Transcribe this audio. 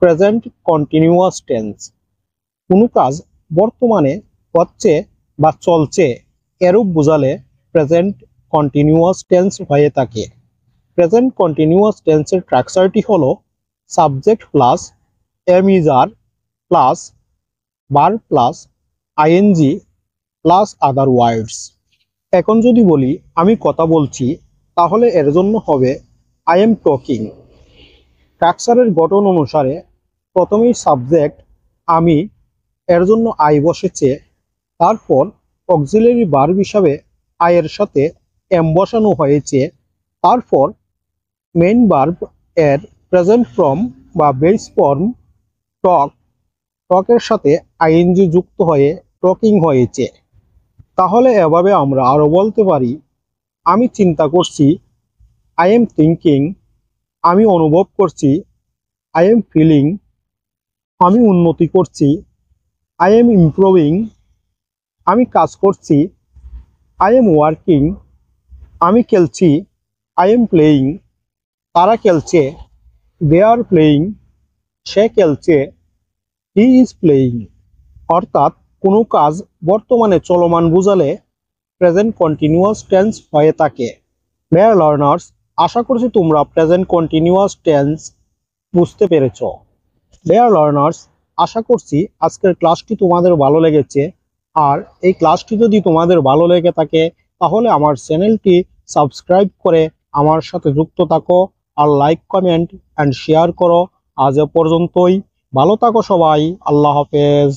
Present continuous tense. কোনো কাজ বর্তমানে হচ্ছে বা চলছে এরূপ বোঝালে প্রেজেন্ট কন্টিনিউয়াস টেন্স হয়ে থাকে। প্রেজেন্ট কন্টিনিউয়াস টেন্সের স্ট্রাকচারটি হলো subject plus am is are plus verb plus ING plus other words. এখন যদি বলি আমি কথা বলছি, তাহলে এর জন্য হবে আই এম টকিং। স্ট্রাকচারের গঠন অনুসারে প্রথমেই সাবজেক্ট আমি, এর জন্য আই বসেছে, তারপর অক্সিলারি ভার্ব হিসাবে আই এর সাথে এম বসানো হয়েছে, তারপর মেইন ভার্ব এর প্রেজেন্ট ফর্ম বা বেস ফর্ম টক, টকের সাথে আইএনজি যুক্ত হয়ে টকিং হয়েছে। তাহলে এভাবে আমরা আরো বলতে পারি আমি চিন্তা করছি, আই এম থিঙ্কিং। আমি অনুভব করছি, আই এম ফিলিং। আমি উন্নতি করছি, আই এম ইমপ্রুভিং। আমি কাজ করছি, আই এম ওয়ার্কিং। আমি খেলছি, আই এম প্লেয়িং। তারা খেলছে, দে আর প্লেয়িং। সে খেলছে, হি ইজ প্লেয়িং। অর্থাৎ কোনো কাজ বর্তমানে চলমান বোঝালে প্রেজেন্ট কন্টিনিউয়াস টেন্স হয়ে থাকে। ডিয়ার লার্নার্স, আশা করছি তোমরা প্রেজেন্ট কন্টিনিউয়াস টেন্স বুঝতে পেরেছ। ডিয়ার লার্নার্স, আশা করছি আজকের ক্লাসটি তোমাদের ভালো লেগেছে। আর এই ক্লাসটি যদি তোমাদের ভালো লেগে থাকে তাহলে আমার চ্যানেলটি সাবস্ক্রাইব করে আমার সাথে যুক্ত থাকো, আর লাইক কমেন্ট অ্যান্ড শেয়ার করো। আজ এ পর্যন্তই। ভালো থাকো সবাই। আল্লাহ হাফেজ।